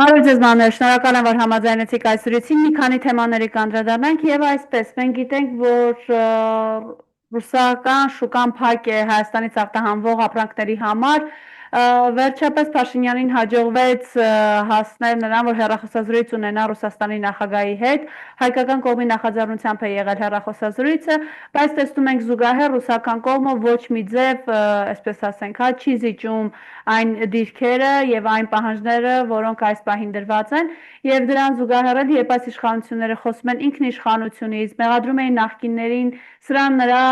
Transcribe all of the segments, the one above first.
Բարև ձեզ մաներ, շնորհակալ եմ, որ համաձայնեցիք այս զրույցին, մի քանի թեմաների կանդրադառնանք եւ այսպես, մենք գիտենք, որ ռուսական շուկան փակ է Հայաստանից արտահանվող ապրանքների համար, վերջապես Փաշինյանին հաջողվեց հասնել նրան, որ հեռախոսազրույց ունենա Ռուսաստանի նախագահի հետ, հայկական կողմի նախաձեռնությամբ է եղել հեռախոսազրույցը, բայց տեսնում ենք զուգահեռ ռուսական կողմը ոչ մի ձև, այսպես ասենք, չի զիջում այն դիրքերը եւ այն պահանջները, որոնք այս պահին դրված են, եւ դրան զուգահեռ երբ այս իշխանությունները խոսում են ինքնիշխանությունից, մեղադրում էին նախկիններին սրան նրա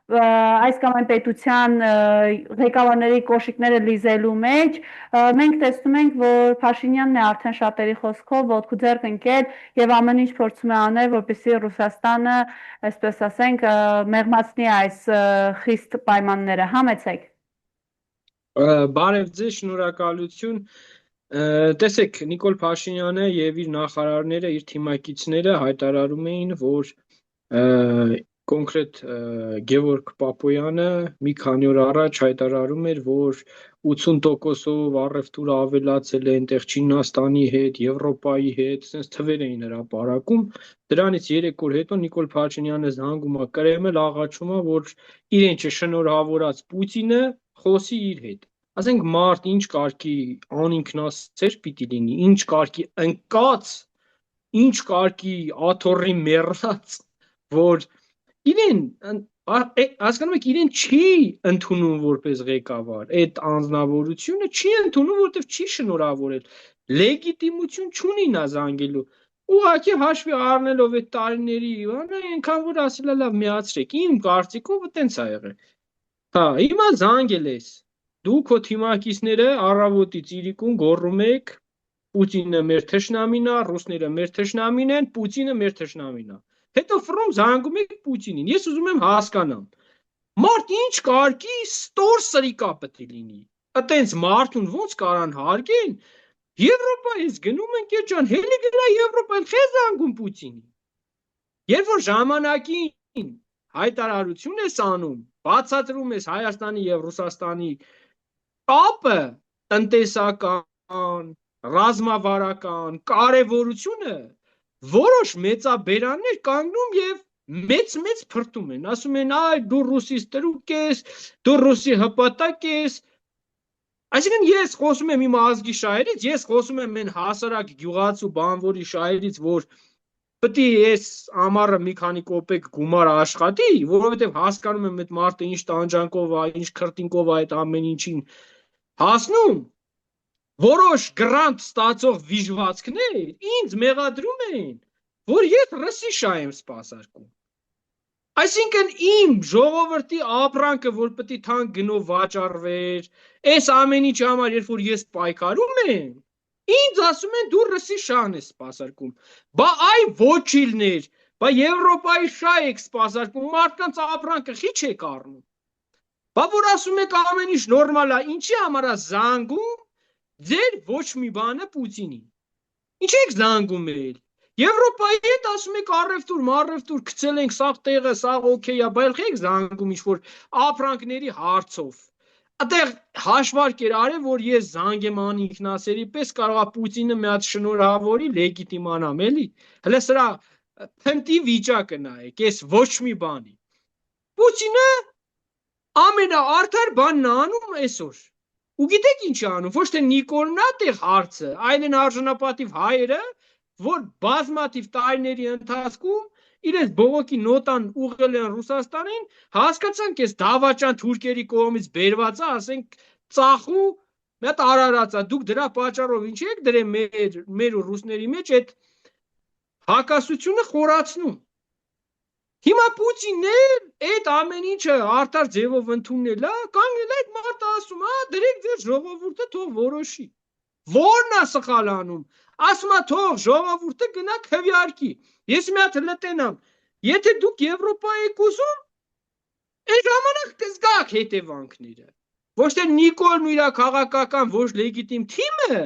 այս կամ այն պետության ղեկավարների կոշիկները լիզելու մեջ, մենք տեսնում ենք, որ Փաշինյանն է արդեն շատերի խոսքով ոտք ու ձեռք ընկել եւ ամեն ինչ փորձում է անել, որպեսզի Ռուսաստանը, այսպես ասենք, մեղմացնի այս խիստ պայմանները, համեցեք։ Բարև ձեզ, շնորհակալություն։ Տեսեք, Նիկոլ Փաշինյանը եւ իր նախարարները, իր թիմակիցները հայտարարում էին, որ կոնկրետ Գևորգ Պապոյանը մի քանի օր առաջ հայտարարում էր, որ 80%-ով առևտուրը ավելացել է այնտեղ Չինաստանի հետ, Եվրոպայի հետ, sense թվեր էին հրապարակում։ Դրանից 3 օր հետո Նիկոլ Փաշինյանը զանգում է Կրեմլ, աղաչում է, որ իրեն չշնորհավորած Պուտինը խոսի իր հետ։ Ասենք մարդ ինչ կարգի անինքնասեր պիտի լինի, ինչ կարգի ընկած, ինչ կարգի աթոռի մեռած, որ իրեն հասկանում եք, իրեն չի ընդունում որպես ղեկավար, այդ անձնավորությունը չի ընդունում, որովհետև չի շնորհավորել, լեգիտիմություն չունի նա զանգելու, ուղղակի հաշվի առնելով այդ տարիների, այնքան որ ասել է լավ միացրեք, իմ կարծիքով այտենց է եղել։ Հա, հիմա զանգել ես, դու քո թիմակիցները առավոտից իրիկուն գոռում եք, Պուտինը մեր թշնամին է, ռուսները մեր թշնամին են, Պուտինը մեր թշնամին է։ Հետո ֆրոմ զանգում եք Պուտինին։ Ես ուզում եմ հասկանամ։ Մարդ ինչ կարգի ստոր սրիկա պետք է լինի։ Այտենց մարդուն ոնց կարան հարգեն։ Եվրոպայից գնում ենք երջան, հելի գնա Եվրոպան, խե զանգում Պուտինին։ Երբ որ ժամանակին հայտարարություն ես անում, բացատրում ես Հայաստանի եւ Ռուսաստանի կապը, տնտեսական, ռազմավարական կարևորությունը, որոշ մեծաբերաններ կանգնում եւ մեծ փրտում են, ասում են, այ դու ռուսի ստրուկ ես, դու ռուսի հպատակ ես։ Այսինքն ես խոսում եմ իմ ազգի շահերից, ես խոսում եմ մեն հասարակ գյուղացու բանվորի շահերից, որ պետք է ես ամառը մի քանի կոպեկ գումար աշխատի, որովհետեւ հասկանում եմ այդ մարդը ինչ տանջանքով է, ինչ քրտինքով է այդ ամեն ինչին հասնում։ Որոշ գրանտ ստացող վիժվածքներ ինձ մեղադրում են, որ ես ռուսի շահ եմ սպասարկում։ Այսինքն իմ ժողովրդի ապրանքը, որ պետք է թանկ գնով վաճառվեր, այս ամեն ինչի համար, երբ որ ես պայքարում եմ, ինձ ասում են դու ռուսի շահն ես սպասարկում։ Բա այ ոչիլներ, բա Եվրոպայի շահ եք սպասարկում, մարդկանց ապրանքը խիչ եք առնում։ Բա որ ասում եք ամեն ինչ նորմալ է, ինչի համար է զանգում ձեր ոչ մի բանը Պուտինին։ Ինչ եք զանգում ել։ Եվրոպայի հետ ասում եք առևտուր գցել ենք, սաղ տեղը, սաղ օքեյ է, բայց եք զանգում ինչ-որ ապրանքների հարցով։ Այդտեղ հաշվարկ էր արել, որ ես զանգեմ անինքնասերի պես կարող է Պուտինը մի հատ շնորհավորի լեգիտիմանամ, էլի։ Հələ սրա փնտի վիճակը նայեք, ես ոչ մի բանի։ Պուտինը ամենաարդար բանն անում այսօր։ Ու գիտեք ինչ անում, ոչ թե Նիկոլն է տեղ հարցը, այլ են արժանապատիվ հայերը, որ բազմաթիվ տարիների ընթացքում իրենց բողոքի նոտան ուղղել են Ռուսաստանին, հասկացանք այս դավաճան թուրքերի կողմից բերված է, ասենք ծախու մի հատ արարած է, դուք դրա պատճառով ինչ եք դրել մեր ու ռուսների մեջ այդ հակասությունը խորացնում։ Հիմա Պուտինն այդ ամեն ինչը արդար ձևով ընդունել է, կանգնել է այդ մարդը ասում, դրեք ձեր ժողովուրդը թող որոշի։ Որն է սխալ անում։ Ասում է թող ժողովուրդը գնա քվեարկի։ Ես մի հատ լտենամ, եթե դուք Եվրոպայի եք ուզում, այդ ժամանակ կզգաք հետևանքները։ Ոչ թե Նիկոլն ու իր քաղաքական ոչ լեգիտիմ թիմը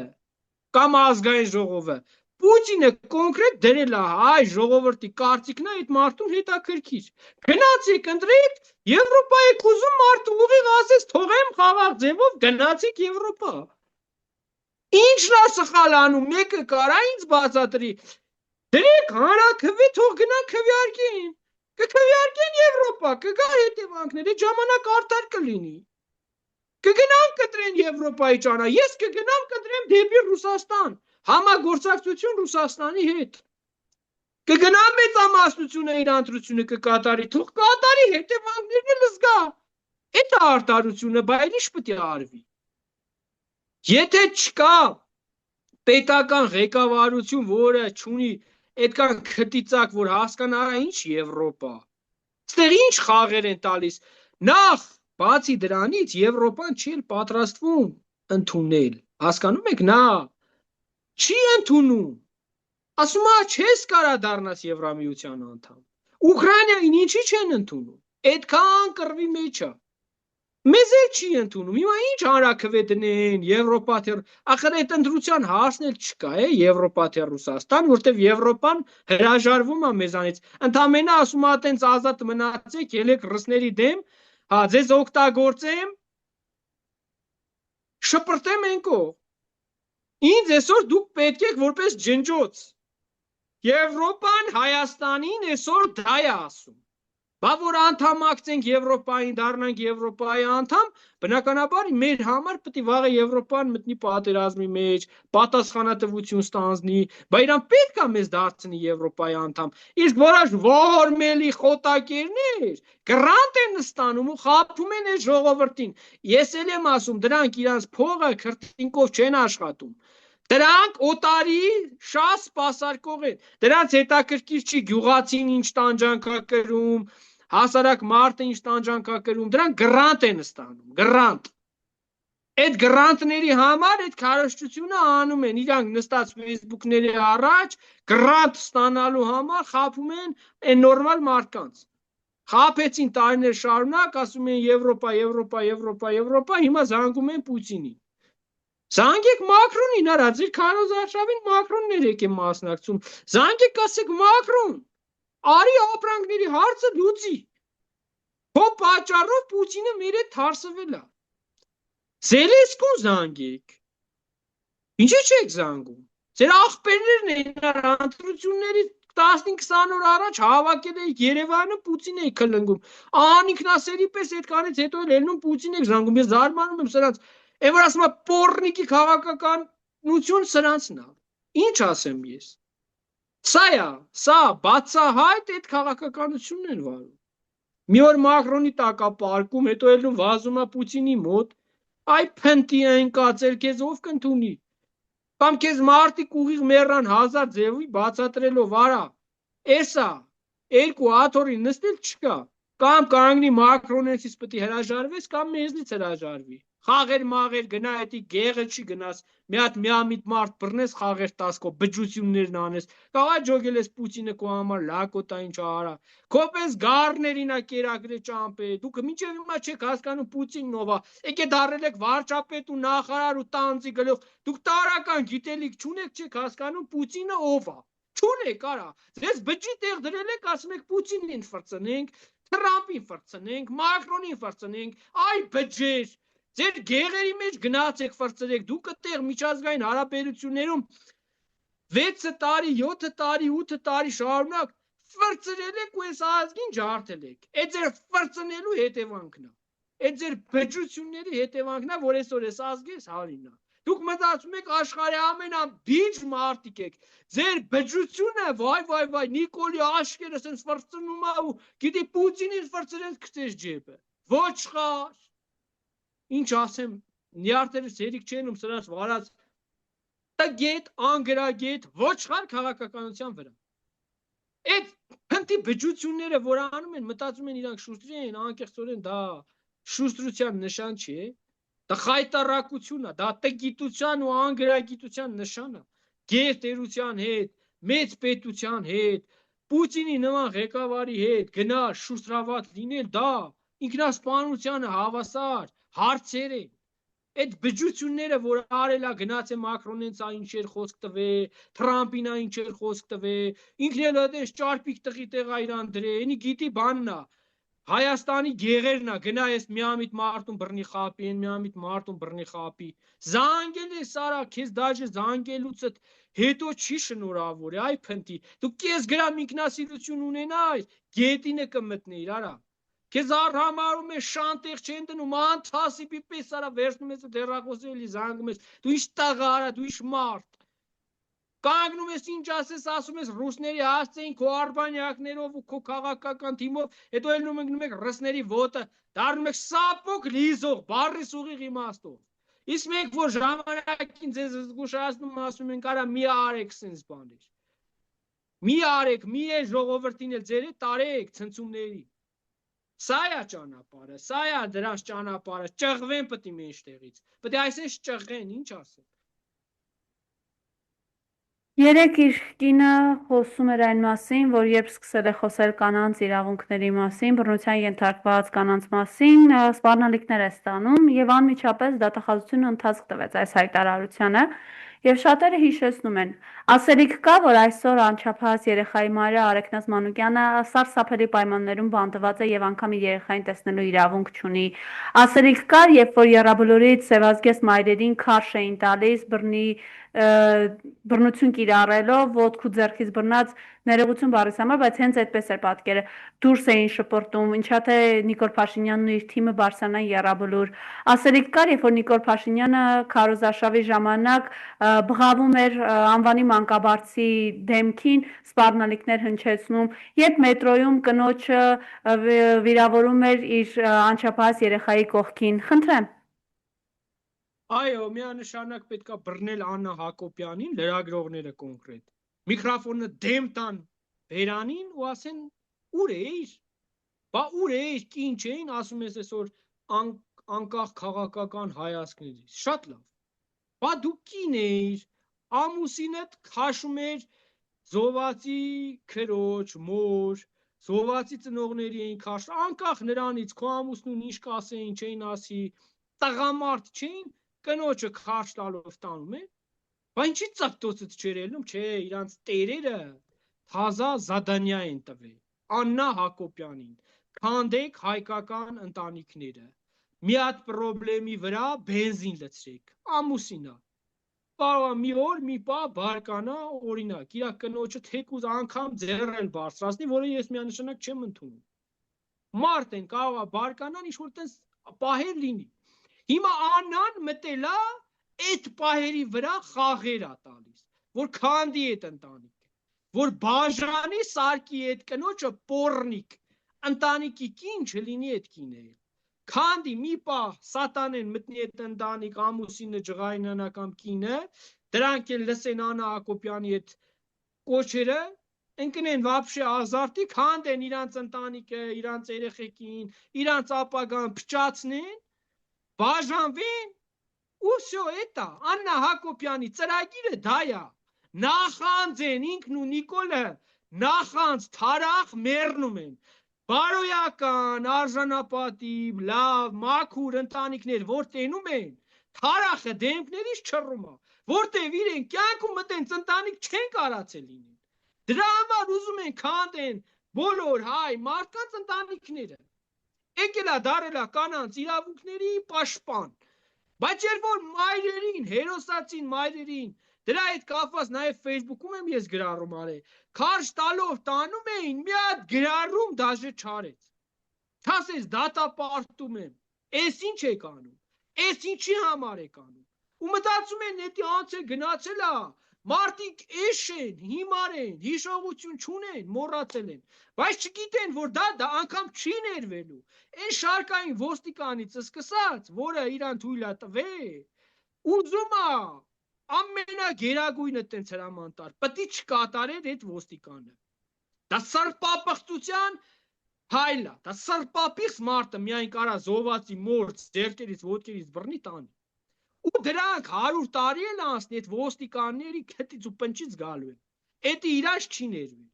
կամ ազգային ժողովը, Պուտինը կոնկրետ դրել է այ ժողովրդի կարծիքն է այդ մարդուն հետաքրքիր։ Գնացեք ընտրեք, Եվրոպայի ուզում մարդը ուղիղ ասես թողեմ խաղաղ ձևով գնացեք Եվրոպա։ Ինչն է սխալ անում, մեկը կարա ինձ բացատրի։ Դրեք հանրաքվե թող գնա քվեարկեն։ Կքվեարկեն Եվրոպա, կգա հետևանքներ, այդ ժամանակ արդար կլինի։ Կգնամ կտրեն Եվրոպայի ճանա, ես կգնամ կտրեմ դեպի Ռուսաստան, համագործակցություն Ռուսաստանի հետ։ Կգնամ մեծամասնությունը իր ընտրությունը կկատարի, թող կատարի, հետևանքներն էլ զգա։ Այդ է արտարությունը, բայց ինչ պետք է արվի։ Եթե չկա պետական ղեկավարություն, որը չունի այդքան քտիծակ, որ հասկանա ինչ Եվրոպա, այստեղ ինչ խաղեր են տալիս, նախ բացի դրանից Եվրոպան չի էլ պատրաստվում ընդունել, հասկանում եք, նա չի ընդունում, ասում է չես կարա դառնաս Եվրամիության անդամ, Ուկրաինային ինչի չեն ընդունում, այդքան կռվի մեջ է, մեզ էլ չի ընդունում, հիմա ինչ հանրաքվե դնեն, Եվրոպա թե, ախր այդ ընտրության հասն էլ չկա, Եվրոպա թե Ռուսաստան, որտեվ Եվրոպան հրաժարվում է մեզանից, ընդամենը ասում է տենց ազատ մնացեք, ելեք ռուսների դեմ, հա, ձեզ օգտագործեմ, շպրտեմ ենքով, ինձ այսօր դուք պետք եք որպես ջնջոց, Եվրոպան Հայաստանին այսօր դա է ասում, բա որ անդամակցենք Եվրոպային, դառնանք Եվրոպայի անդամ, բնականաբար մեր համար պետք է վաղը Եվրոպան մտնի պատերազմի մեջ, պատասխանատվություն ստանձնի, բայց իրան պետք է մեզ դարձնի Եվրոպայի անդամ, իսկ որոշ ողորմելի խոտակերներ գրանտ են ստանում ու խաբում են այդ ժողովրդին, ես էլ եմ ասում, դրանք իրանց փողը քրտինկով չեն աշխատում, դրանք օտարի շատ սպասարկող են, դրանց հետաքրքիր չի գյուղացին ինչ տանջանք է կրում, հասարակ մարդը ինչ տանջանք է կրում, դրանք գրանտ են ստանում, գրանտ, այդ գրանտների համար այդ քարոզչությունը անում են, իրանք նստած Facebook-ների առաջ, գրանտ ստանալու համար խաբում են այն նորմալ մարդկանց, խաբեցին տարիներ շարունակ, ասում են Եվրոպա, Եվրոպա, Եվրոպա, Եվրոպա, հիմա զանգում են Պուտինին, զանգեք Մակրոնին, արա, ձեր քարոզարշավին Մակրոններ եկե մասնակցում, զանգեք ասեք Մակրոն, արի ապրանքների հարցը լուծի, քո պատճառով Պուտինը մեր հետ թարսվել է, Զելենսկուն զանգեք, ինչի չեք զանգում, ձեր աղբերներն են ընտրությունների 15-20 օր առաջ հավաքել եք Երևանը Պուտին եք քլնգում, անինքնասերի պես այդքանից հետո ելնում Պուտին եք զանգում, ես զարմանում եմ սրանց, այն որ ասում է պոռնիկի քաղաքականություն սրանցն է, ինչ ասեմ ես, սա բացահայտ այդ քաղաքականությունն են վարում, մի օր Մակրոնի տակապարկում, հետո ելնում վազում է Պուտինի մոտ, այ փնտի այն կացել քեզ ով կընդունի, կամ քեզ մարդիկ ուղիղ մեռան 1000 ձևի բացատրելով արա, էսա, երկու աթոռի նստել չկա, կամ կանգնի Մակրոնեցից պետք է հրաժարվես, կամ մեզնից հրաժարվի, խաղեր մաղեր գնա հետի գեղը չի գնաս, մի հատ միամիտ մարդ բռնես խաղեր տասկով, բջություններն անես, կաղա ջոգել ես Պուտինը քո համար լակոտա ինչ արա, քոպես գառներին է կերակրել ճամպե, դուք մինչև հիմա չեք հասկանում Պուտինն ով է, եկեք դառել եք վարչապետ ու նախարար ու տանձի գլուխ, դուք տարական գիտելիք չունեք, չեք հասկանում Պուտինը ով է, չունեք արա, ձեզ բջի տեղ դրել եք, ասում եք Պուտինին ֆրծնենք, Թրամփին ֆրծնենք, Մակրոնին ֆրծնենք, այ բջեր Ձեր գեղերի մեջ գնացեք ֆրծրեք, դուք այդտեղ միջազգային հարաբերություններում 6 տարի, 7 տարի, 8 տարի շարունակ ֆրծրել եք ու այս ազգին ջարդել եք, այդ ձեր ֆրծնելու հետևանքն է, այդ ձեր բջությունների հետևանքն է, որ այսօր այս ազգի այս հարինն է, դուք մտածում եք աշխարհի ամենաբիջ մարդիկ եք, ձեր բջությունը, վայ, Նիկոլի աշկերը սենց ֆրծնում է ու գիտի Պուտինին ֆրծրեն գցես ջեբը, ոչխար Ինչ ասեմ, նյարդերս երիք չեն սրանց վարած տգետ, անգրագետ, ոչխար քաղաքականության վրա։ Այդ փնտի բջությունները, որ անում են, մտածում են իրանք շուշտրի են, անկեղծորեն դա շուշտրության նշան չէ, դա խայտառակություն է, դա տգիտության ու անգրագիտության նշան է, գերտերության հետ, մեծ պետության հետ, Պուտինի նման ղեկավարի հետ գնա շուշտրաված լինել, դա ինքնասպանությանը հավասար հարցեր են, այդ բջությունները, որ արել է գնաց է Մակրոնենց այնչեր խոսք տվե, Թրամփին այնչեր խոսք տվե, ինքն էլ այդպես ճարպիկ տղի տեղ իրան դրե, ինի գիտի բանն է, Հայաստանի գեղերն է, գնա ես միամիտ մարդուն բռնի խապի, են միամիտ մարդուն բռնի խապի։ Զանգել ես արա, քեզ դաժե զանգելուց հետո չի շնորհավոր, այ փնտի։ Դու կես գրամ ինքնասիրություն ունենայր, գետինը կմտնեիր, արա։ Քեզ առհամարում է շանտեղ չեն դնում, անթասիպի պես արա վերցնում ես ու դեռախոսի էլի զանգում ես։ Դու ինչ տղա արա, դու ինչ մարդ։ Կանգնում ես ինչ ասում ես ռուսների հասցեին քո արբանյակներով ու քո քաղաքական թիմով, հետո ելնում ենք ռուսների ոտը, դառնում եք սապոկ լիզող, բարի սուղիղ իմաստով։ Իսկ մենք որ ժամանակին ձեզ զգուշացնում ասում ենք արա մի արեք sense բաներ։ Մի արեք, մի է ժողովրդին էլ ձեր տարեք ցնցումների։ Սա է ճանապարհը, սա է դրանց ճանապարհը, ճղվեն պետք է մեջտեղից։ Պետք է այսպես ճղեն, ինչ ասեմ։ Երեք իր կինը խոսում էր այն մասին, որ երբ սկսել է խոսել կանանց իրավունքների մասին, բռնության ենթարկված կանանց մասին, սպառնալիքներ է ստանում եւ անմիջապես դատախազությունը ընթացք տվեց այս հայտարարությանը եւ շատերը հիշեցնում են։ Ասելիք կա, որ այսօր անչափահաս երեխայի մայրը Արեգնաս Մանուկյանը սարսափելի պայմաններում բանտված է եւ անգամ իր երեխային տեսնելու իրավունք չունի։ Ասելիք կար, երբ որ Եռաբլուրից սևազգեստ մայրերին քարշ էին տալիս բռնություն կիրառելով ոտք ու ձեռքից բռնած ներողություն բառիս համար, բայց հենց այդպես էր պատկերը, դուրս էին շպրտում, ինչա թե Նիկոլ Փաշինյանն ու իր թիմը բարձրանան Եռաբլուր։ Ասելիք կար, երբ որ Նիկոլ Փաշինյանը քարոզարշավի ժամանակ բղավում էր անվանի մանկաբարձի դեմքին, սպառնալիքներ հնչեցնում, երբ մետրոյում կնոջը վիրավորում էր իր անչափահաս երեխայի կողքին։ Խնդրեմ։ Այո, միանշանակ պետքա բռնել Աննա Հակոբյանին, լրագրողները կոնկրետ։ Միկրոֆոնը դեմ տան բերանին ու ասեն ուր էիր։ Բա ուր էիր, կին չէին, ասում ես այսօր անկախ քաղաքական հայացքներից։ Շատ լավ։ Բա դու կին էիր, ամուսինդ քաշում էր զոհվածի քրոջ, մոր, զոհվածի ծնողների էին քաշում, անկախ նրանից քո ամուսնուն ինչ կասեին, չէին ասի, տղամարդ չէին, կնոջը քաշ տալով տանում են։ Բա ինչի ծաղտոցից չեր ելնում, չէ, իրանց տերերը թազա զադանյա են տվել Աննա Հակոբյանին, քանդեք հայկական ընտանիքները, մի հատ պրոբլեմի վրա բենզին լցրեք, ամուսինա, կարող է մի օր, մի պահ բարկանա, օրինակ, իր կնոջը թեկուզ անգամ ձեռել բարձրացնի, որը ես միանշանակ չեմ ընդունում, մարդ են կարող է բարկանան, ինչ-որ տես պահեր լինի, հիմա Աննան մտելա այդ պահերի վրա խաղեր է տալիս, որ քանդի այդ ընտանիքը, որ բաժանի սարքի այդ կնոջը պոռնիկ, ընտանիքի կին չլինի այդ կիները, քանդի մի պահ սատանեն մտնի այդ ընտանիք, ամուսինը ջղայնանա կամ կինը, դրանք էլ լսեն Աննա Հակոբյանի այդ կոչերը, ընկնեն վաբշե ազարտի, քանդեն իրանց ընտանիքը, իրանց երեխեքին, իրանց ապագան փչացնեն, բաժանվեն, ու всё это Աննա Հակոբյանի ծրագիրը դա է, նախանձեն ինքն ու Նիկոլը, նախանձ թարախ մեռնում են, բարոյական, արժանապատիվ, լավ, մաքուր ընտանիքներ, որ տենում են, թարախը դեմքներից չռում է, որտեվ իրեն կյանքում մտենց ընտանիք չեն կարացել լինեն, դրա համար ուզում են քանդեն բոլոր հայ մարդկանց ընտանիքները, եկելա դարելա կանանց իրավունքների պաշտպան, բայց երբ որ մայրերին, հերոսացին մայրերին, դրա հետ կապված նաև Facebook-ում եմ ես գրառում արել, քարշ տալով տանում էին, մի հատ գրառում դաժե չարեց, չասես դատապարտում եմ, էս ինչ եք անում, էս ինչի համար եք անում, ու մտածում են նետի անց է գնացել է, մարդիկ էշ են, հիմար են, հիշողություն չունեն, մոռացել են, բայց չգիտեն, որ դա անգամ չի ներվելու, այն շարքային ոստիկանից սկսած, որը իրան թույլ է տվել, ուզում է ամենագերագույնը տենց հրամանտար, պետք է չկատարեր այդ ոստիկանը, դա սրպապղծության հայլ է, դա սրպապիղծ մարդը միայն կարա զոհվածի մոր ձեռքերից, ոտքերից բռնի տանի, ու դրանք 100 տարի էլ անցնի այդ ոստիկանների քթից ու պնչից գալու են, էդի իրանց չի ներվել,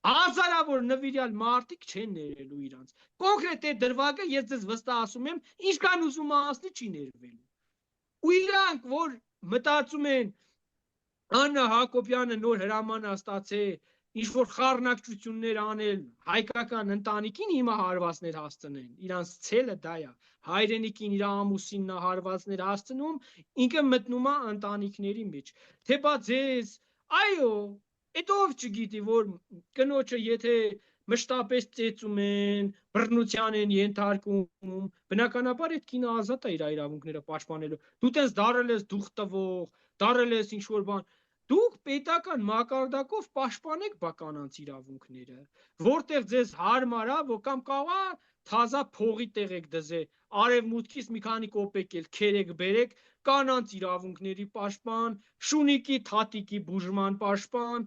հազարավոր նվիրյալ մարդիկ չեն ներելու իրանց, կոնկրետ այդ դրվագը ես ձեզ վստահ ասում եմ, ինչքան ուզում անցնի չի ներվելու, ու իրանք, որ մտածում են Աննա Հակոբյանը նոր հրաման է ստացել, ինչ-որ խառնակցություններ անել հայկական ընտանիքին հիմա հարվածներ հասցնեն, իրանց ցելը դա է, հայրենիքին իր ամուսինն հարվածներ հասցնում, ինքը մտնում է ընտանիքների մեջ, թե բա ձեզ, այո, այդ ով չգիտի, որ կնոջը եթե մշտապես ծեծում են, բռնության են ենթարկում, բնականաբար այդ կինը ազատ է իր իրավունքները պաշտպանելու, դու տես դարել ես դուխ տվող, դարել ես ինչ-որ բան, դուք պետական մակարդակով պաշտպանեք կանանց իրավունքները, որտեղ ձեզ հարմար է, որ կամ կարող թազա փողի տեղ եք դզե, արևմուտքից մի քանի կոպեկ էլ քերեք բերեք, կանանց իրավունքների պաշտպան, շունիկի թատիկի բուժման պաշտպան,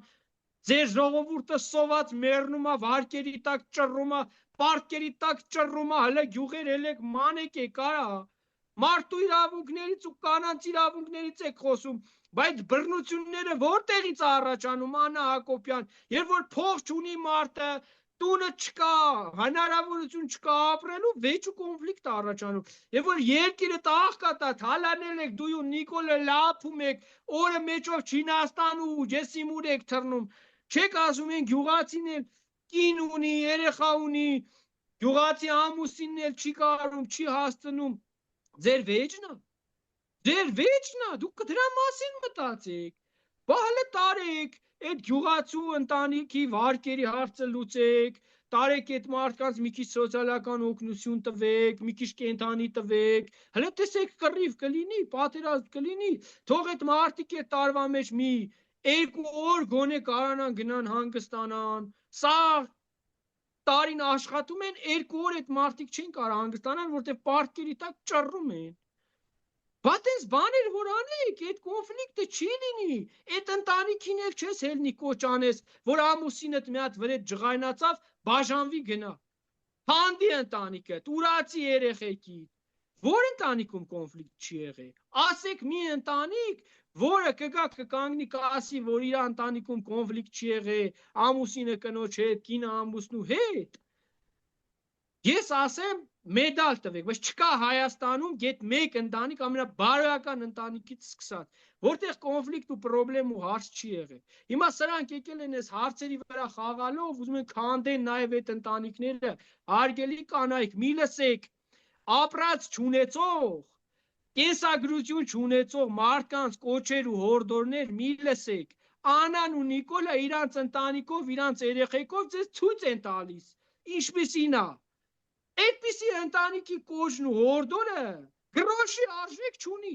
ձեր ժողովուրդը սոված մեռնում է, վարկերի տակ ճռռում է, պարտքերի տակ ճռռում է, հələ գյուղեր ելեք մանեք եք արա, մարդու իրավունքներից ու կանանց իրավունքներից եք խոսում, բայց բռնությունները որտեղից է առաջանում, Աննա Հակոբյան, երբ որ փող չունի մարդը, տունը չկա, հնարավորություն չկա ապրելու, վեճ ու կոնֆլիկտ է առաջանում, երբ որ երկիրը աղքատ է, թալանել եք դու ու Նիկոլը լափում եք, օրը մեջով Չինաստան ու Ջեսիմուր եք թռնում, չեք ասում են գյուղացին էլ կին ունի, երեխա ունի, գյուղացի ամուսինն էլ չի կարում, չի հասցնում, ձեր վեճն է, ձեր վեճն է, դուք դրա մասին մտածեք, բա հələ տարեք, այդ գյուղացու ընտանիքի վարկերի հարցը լուծեք, տարեք այդ մարդկանց մի քիչ սոցիալական օգնություն տվեք, մի քիչ կենթանի տվեք, հələ տեսեք կռիվ կլինի, պատերազմ կլինի, թող այդ մարդիկ այդ տարվա մեջ մի 2 օր գոնե կարանան գնան հանգստանան, սա տարին աշխատում են 2 օր այդ մարդիկ չեն կարող հանգստանալ, որտեղ պարտքերի տակ ճռռում են, բա տես բաներ որ անեք, այդ կոնֆլիկտը չի լինի, այդ ընտանիքին էլ չես հելնի կոչ անես, որ ամուսինդ մի հատ վրետ ջղայնացավ, բաժանվի գնա, հանդի ընտանիքդ, ուրացի երեխեքի, որ ընտանիքում կոնֆլիկտ չի եղել, ասեք մի ընտանիք, որը կգա կկանգնի կասի, որ իր ընտանիքում կոնֆլիկտ չի եղել, ամուսինը կնոջ հետ, կինը ամուսնու հետ, ես ասեմ մեդալ տվեք, բայց չկա Հայաստանում գետ մեկ ընտանիք ամենաբարոյական ընտանիքից սկսած, որտեղ կոնֆլիկտ ու պրոբլեմ ու հարց չի եղել, հիմա սրանք եկել են այս հարցերի վրա խաղալով, ուզում են քանդեն նաև այդ ընտանիքները, հարգելի կանայք, մի լսեք, ապրած չունեցող, կենսագրություն չունեցող մարդկանց կոչեր ու հորդորներ մի լսեք, Անան ու Նիկոլը իրանց ընտանիքով, իրանց երեխեքով ձեզ ցույց են տալիս, ինչպիսին է, այդպիսի ընտանիքի կոչն ու հորդորը գրոշի արժեք չունի,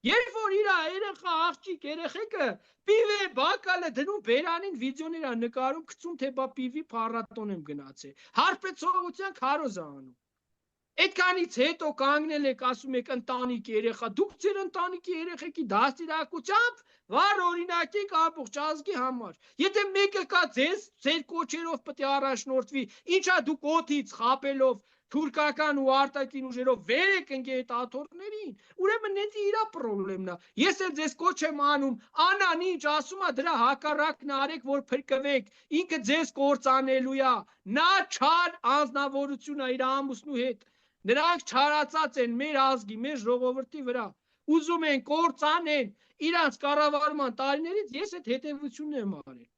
երբ որ իր երեխա աղջիկ երեխեքը պիվե բակալը դնում բերանին վիդեոներ է նկարում, գցում թե բա պիվի փառատոն եմ գնացել, հարբեցողության քարոզ է անում, այդքանից հետո կանգնել եք ասում եք ընտանիք երեխա, դուք ձեր ընտանիքի երեխեքի դաստիարակությամբ վառ օրինակ եք ամբողջ ազգի համար, եթե մեկը կա ձեր կոչերով պետք է առաջնորդվի, ինչա դուք օդից խաբելով թուրքական ու արտաքին ուժերով վեր եք ընկել այդ աթոռներին, ուրեմն դա իր պրոբլեմն է, ես էլ ձեզ կոչ եմ անում, Անան ինչ ասում է դրա հակառակն արեք, որ փրկվեք, ինքը ձեզ կործանելու է, նա չար անձնավորություն է իր ամուսնու հետ, նրանք չարացած են մեր ազգի, մեր ժողովրդի վրա, ուզում են կործանեն, իրանց կառավարման տարիներից ես այդ հետևությունն եմ արել,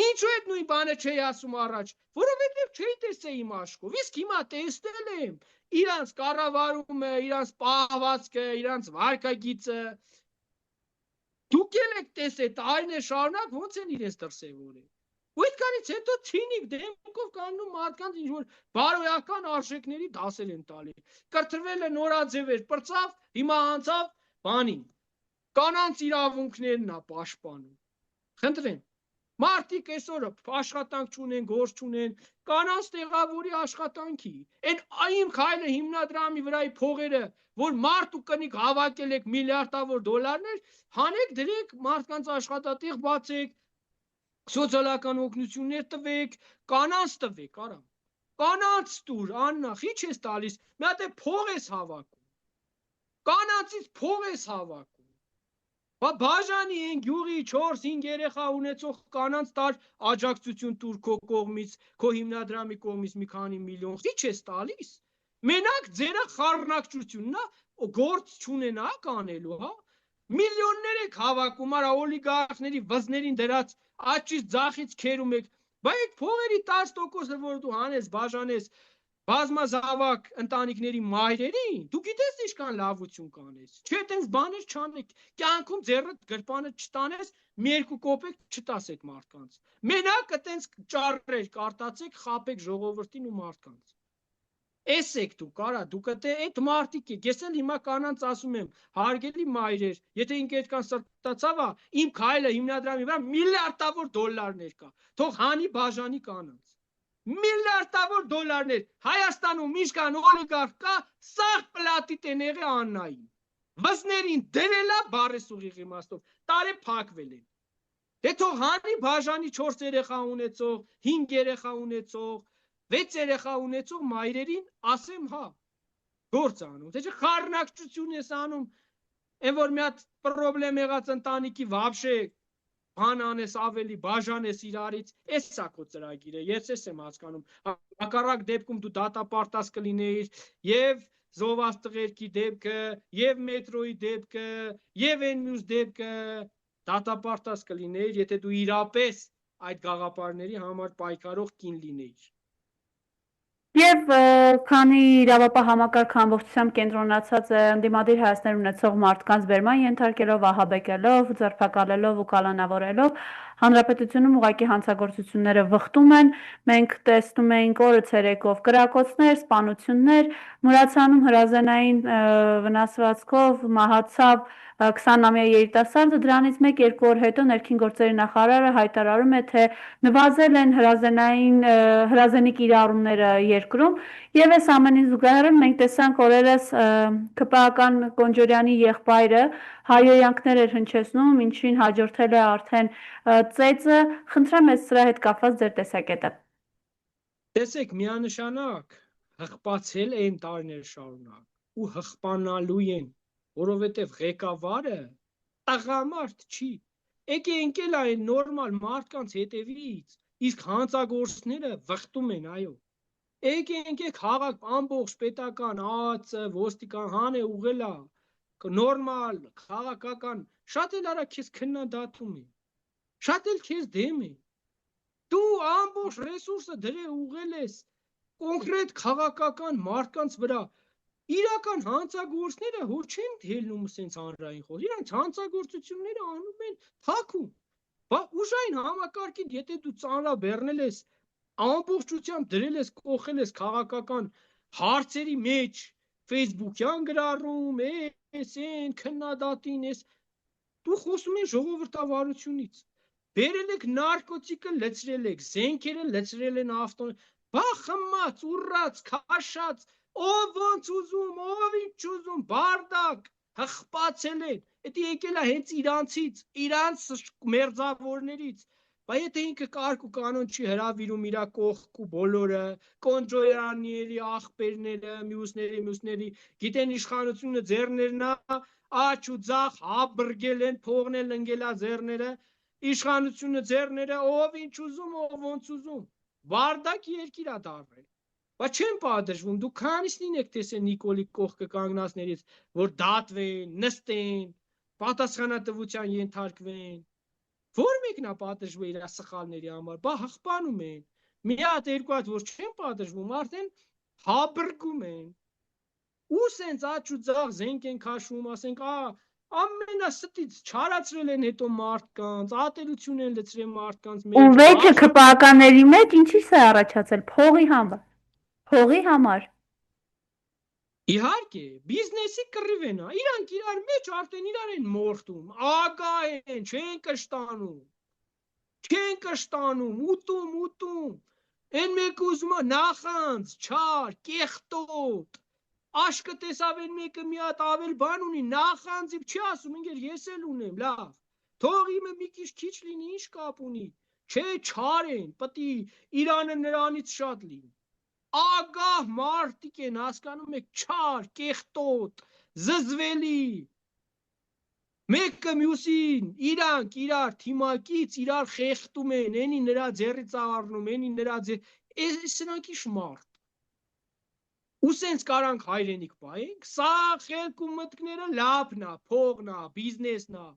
ինչու այդ նույն բանը չէի ասում առաջ, որովհետև չէի տեսել իմ աշխով, իսկ հիմա տեսնել եմ, իրանց կառավարումը, իրանց պահվածքը, իրանց վարքագիծը, դուք եք տեսել տարիներ շարունակ ոնց են իրենց դրսևորել, ու այդքանից հետո ցինիկ դեմքով կանգնում մարդկանց ինչ-որ բարոյական արժեքների դասեր են տալի, կրթվելը նորաձև էր, պրծավ, հիմա անցավ բանին, կանանց իրավունքներն է պաշտպանում, խնդրեմ, մարդիկ այսօր աշխատանք չունեն, գործ չունեն, կանանց տեղավորի աշխատանքի, այն իմ քայլը հիմնադրամի վրայի փողերը, որ մարդ ու կնիկ հավաքել եք միլիարդավոր դոլարներ, հանեք դրեք մարդկանց աշխատատեղ բացեք, սոցիալական օգնություններ տվեք, կանանց տվեք, արա, կանանց տուր, Աննա, խիչ ես տալիս, մի հատ փող ես հավաքում, կանանցից փող ես հավաքում, բաժանի են գյուղի 4-5 երեխա ունեցող կանանց տար աջակցություն տուր քո կողմից, քո հիմնադրամի կողմից մի քանի միլիոն, խիչ ես տալիս, մենակ ձերը խառնակցությունն է, գործ չունենաք անելու, հա, միլիոններ եք հավաքում, արա օլիգարխների վզներին դրած աճից ձախից քերում եք, բայց այդ փողերի 10%-ը, որ դու հանես, բաժանես բազմազավակ ընտանիքների մայրերին, դու գիտես ինչքան լավություն կանես, չէ, տենց բաներ չանեք, կյանքում ձեռդ գրպանը չտանես, մի երկու կոպեկ չտաս այդ մարդկանց, մենակ տենց ճառեր կարտացեք, խապեք ժողովրդին ու մարդկանց, էս եք դուք, արա, դուք այդ մարդիկ եք, ես էլ հիմա կանանց ասում եմ, հարգելի մայրեր, եթե ինքը այդքան սրտացավա, իմ քայլը հիմնադրամի վրա միլիարդավոր դոլարներ կա, թող հանի բաժանի կանանց, միլիարդավոր դոլարներ, Հայաստանում ինչքան օլիգարխ կա, սաղ պլատի տեները Աննային, վզներին դրելա բառեսուղի իմաստով, տարե փակվել են, դե թող հանի բաժանի 4 երեխա ունեցող, 5 երեխա ունեցող, 6 երեխա ունեցող մայրերին ասեմ հա, գործ անում, թե չէ խառնակցություն ես անում, այն որ մի հատ պրոբլեմ եղած ընտանիքի վաբշե բան անես ավելի, բաժանես իրարից, էս սա քո ծրագիրը, ես էս եմ հասկանում, հակառակ դեպքում դու դատապարտած կլինեիր եւ զովաստղերքի դեպքը, եւ մետրոյի դեպքը, եւ այն մյուս դեպքը, դատապարտած կլինեիր, եթե դու իրապես այդ գաղափարների համար պայքարող կին լինեիր։ Եվ քանի իրավապահ համակարգը ամբողջությամբ կենտրոնացած է ընդդիմադիր հայացքներ ունեցող մարդկանց բերման ենթարկելով, ահաբեկելով, ձերբակալելով ու կալանավորելով, հանրապետությունում ուղղակի հանցագործությունները վխտում են, մենք տեսնում էինք օրը ցերեկով կրակոցներ, սպանություններ, Մուրացանում հրազենային վնասվածքով մահացավ 20-ամյա երիտասարդը, դրանից 1-2 օր հետո ներքին գործերի նախարարը հայտարարում է, թե նվազել են հրազենի կիրառումները երկրում եւ այս ամենին զուգահեռ մենք տեսանք օրերս ԿՊԱ-ական Կոնջորյանի եղբայրը հայհոյանքներ էր հնչեցնում, ինչին հաջորդել է արդեն ծեծը, խնդրեմ ես սրա հետ կապված ձեր տեսակետը։ Տեսեք, միանշանակ հղպացել են տարիներ շարունակ ու հղպանալու են, որովհետև ղեկավարը տղամարդ չի, եկե ընկել այն նորմալ մարդկանց հետևից, իսկ հանցագործները վխտում են, այո, եկե ընկեք հաղակ ամբողջ պետական ԱԱՑ, ոստիկանան է ուղղելա, նորմալ, քաղաքական, շատ էլ արա քեզ քննադատում են, շատ էլ քեզ դեմ են, դու ամբողջ ռեսուրսը դրե ուղղել ես կոնկրետ քաղաքական մարդկանց վրա, իրական հանցագործները հո չեն ելնում սենց հանրային խոր, իրանց հանցագործությունները անում են թաքուն, ուժային համակարգին, եթե դու ծանրաբեռնել ես, ամբողջությամբ դրել ես, կողել ես քաղաքական հարցերի մեջ, Facebook-յան գրառում, են քննադատին, դու խոսում ես ժողովրդավարությունից, բերել եք նարկոտիկը լցրել եք, զենքերը լցրել են բա խմած, ուռած, քաշած, ով ոնց ուզում, ով ինչ ուզում, բարդակ, հղպացել են, դա եկել է հենց իրանցից, իրանց մերձավորներից, բա եթե ինքը կարգ ու կանոն չի հրավիրում իրա կողքու բոլորը, Կոնջոյանների աղբերները, մյուսների, գիտեն իշխանությունը ձեռներն աչ ու ձախ հաբրգել են, փողն են ընկել ձեռները, իշխանությունը ձեռները, ով ինչ ուզում, ով ոնց ուզում, վարդակ երկիր է դարվել, բա չեն պատժվում, դու քանիսին եք տեսել Նիկոլի կողքը կանգնածներից, որ դատվեն, նստեն, պատասխանատվության ենթարկվեն, որ մեկն է պատժվում իր սխալների համար, բա հղպանում են, մի հատ երկու հատ որ չեն պատժվում, արդեն հաբրգում են, ու սենց աչ ու ձախ զենք են քաշում, ասենք, ամենաստից չարացրել են հետո մարդկանց, ատելություն են լցրել մարդկանց մեջ, ու վեճը ԿՊԱ-ականների մեջ ինչի՞ս է առաջացել, փողի համար, իհարկե, բիզնեսի կռիվ են, իրանք իրար մեջ արդեն իրար են մորթում, ագա են, չեն կշտանում, ուտում, են մեկ ուզում նախանց, չար, կեղտոտ, աշկը տեսավ են մեկը մի հատ ավել բան ունի, նախանձի չի ասում, ինգեր ես էլ ունեմ, լավ, թող իմը մի քիչ լինի, ինչ կապ ունի, չէ, չար են, պտի Իրանը նրանից շատ լինի, ագահ մարդիկ են, հասկանում եք, չար, կեղտոտ, զզվելի, մեկը մյուսին, իրանք իրար թիմակից իրար խեղտում են, ենի նրա ձեռից առնում, ենի նրա ձեռ, սրանք իշ մարդ, ու սենց կարանք հայրենիք պայենք, սա խելք ու մտքները լավն է, փողն է, բիզնեսն է,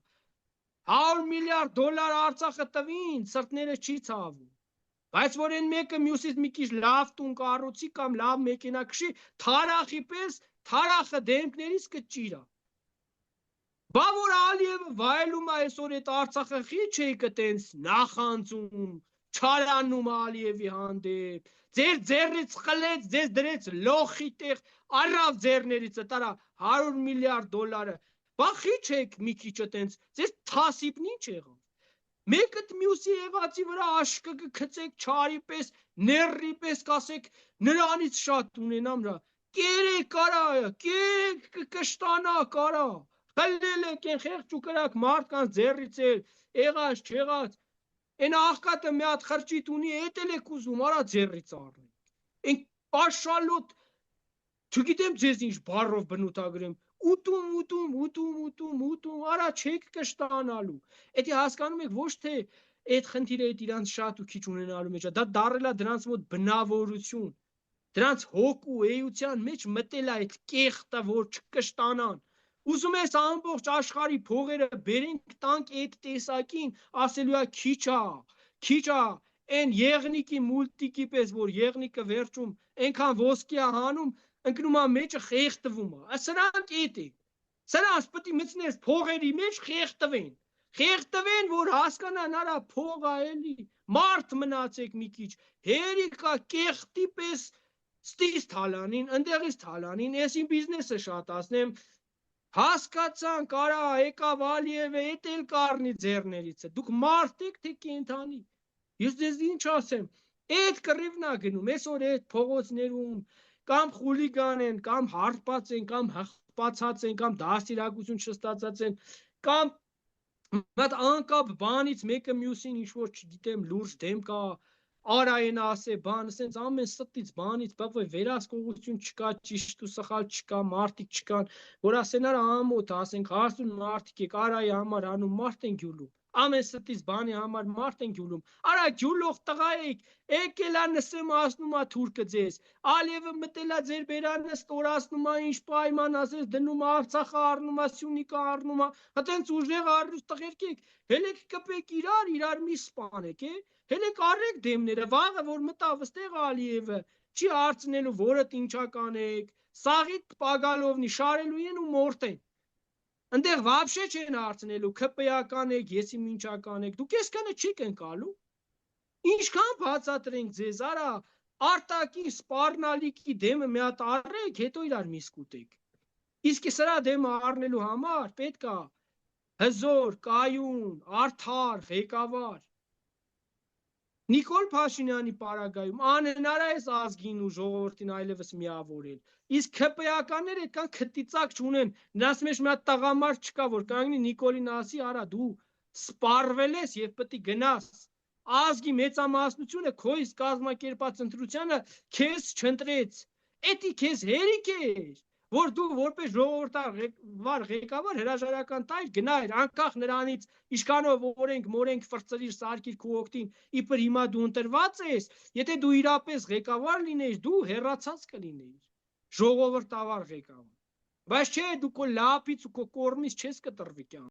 100 միլիարդ դոլար Արցախը տվին, սրտները չի ցավում, բայց որ են մեկը մյուսից մի քիչ լավ տուն կառուցի կամ լավ մեքենա քշի, թարախի պես թարախը դեմքներից կճիրա, բա որ Ալիևը վայելում է այսօր այդ Արցախը խիչ էիքը տենց նախանձում, չարանում Ալիևի հանդեպ, ձեր ձեռից խլեց, ձեզ դրեց լոխի տեղ, առավ ձեռներից, տարա 100 միլիարդ դոլարը, բա խիչ եք մի քիչը տենց, ձեզ թասիպն ինչ եղավ, մեկը մյուսի եղածի վրա աշկը կգցեք չարի պես, ներրի պես կասեք, նրանից շատ ունենամ նրա, կերեք կարա, կերեք կշտանա կարա, խլել եք են խեղճ ու կրակ մարդկանց ձեռից էլ, եղած չեղած, են աղկատը մի հատ խրճիտ ունի, էդ էլ եք ուզում, արա ձեռից առնեք, են պաշալոտ, չգիտեմ ձեզ ինչ բառով բնութագրեմ, ուտում, արա չեք կշտանալու, էդի հասկանում եք ոչ թե այդ խնդիրը իրանց շատ ու քիչ ունենալու մեջ, դա դարել է դրանց մոտ բնավորություն, դրանց հոգու էության մեջ մտել է այդ կեղտը, որ չկշտանան, ուզում ես ամբողջ աշխարհի փողերը բերենք տանք այդ տեսակին, ասելու է քիչ է, այն եղնիկի մուլտիկի պես, որ եղնիկը վերջում այնքան ոսկի է հանում, ընկնում է մեջը խեղտվում է, սրանք էդ է, սրանց պետք է մտցնես փողերի մեջ խեղտվեն, որ հասկանան արա փողը էլի, մարդ մնացեք մի քիչ, հերիքա կեղտի պես ստից թալանին, ընդեղից թալանին, այսին բիզնեսը շատացնեմ, հասկացան կարա եկավ Ալիևը, էդ էլ կառնի ձեռներիցը, դուք մարդ եք թե կենդանի, ես ձեզ ինչ ասեմ, այդ կռիվն է գնում, այսօր այդ փողոցներում կամ խուլիգան են, կամ հարբած են, կամ հղպացած են, կամ դաստիարակություն չստացած են, կամ մատ անկապ բանից մեկը մյուսին ինչ որ չգիտեմ լուրջ դեմ կա, արա են ասե բան, ասենց ամեն ստից բանից, բա վերահսկողություն չկա, ճիշտ ու սխալ չկա, մարդիկ չկան, որ ասեն արա ամոթ, ասենք հարցուն մարդիկ եք, արայի համար անում մարդ են գյուլում, ամեն ստից բանի համար մարդ են գյուլում, արա գյուլող տղա եք, եկել է նսեմ ասնում է թուրքը ձեզ, Ալիևը մտել է ձեր բերանը ստորացնում է, ինչ պայման ասես դնում է Արցախը առնում է, Սյունիքը առնում է, հտենց ուժեղ առյուծ տղերք եք, հելեք կպեք իրար մի սպանեք, հելեք առեք դեմները, վաղը որ մտավ ստեղ Ալիևը, չի հարցնելու որդ ինչա կանեք, սաղիթ պագալովնի շարելու են ու մորտեն, ընդեղ վաբշե չեն հարցնելու, քպեական եք, եսի մինչական եք, դուք եսկանը չիք ընկալու, ինչքան բացատրենք ձեզ, արա, արտակի սպառնալիքի դեմը մի հատ առեք, հետո իրար միսկ ուտեք, իսկ սրա դեմը առնելու համար պետք է հզոր, կայուն, արդար, ղեկավար, Նիկոլ Փաշինյանի պարագայում անհնար է այս ազգին ու ժողովրդին այլևս միավորել, իսկ քպեականները այդքան քտիծակ չունեն, նրանց մեջ մի հատ տղամարդ չկա, որ կանգնի Նիկոլին ասի, արա դու սպառվել ես եւ պետք է գնաս, ազգի մեծամասնությունը քո իսկ կազմակերպած ընտրությանը քեզ չընտրեց, էդի քեզ հերիք էր, որ դու որպես ժողովրդավար ղեկավար հրաժարական տայր գնայր անկախ նրանից ինչքանով օրենք ֆրծրիր սարքիր քո օգտին իբր հիմա դու ընտրված ես եթե դու իրապես ղեկավար լինեիր դու հեռացած կլինեիր ժողովրդավար ղեկավար բայց չէ դու քո լապից ու քո կորմից չես կտրվի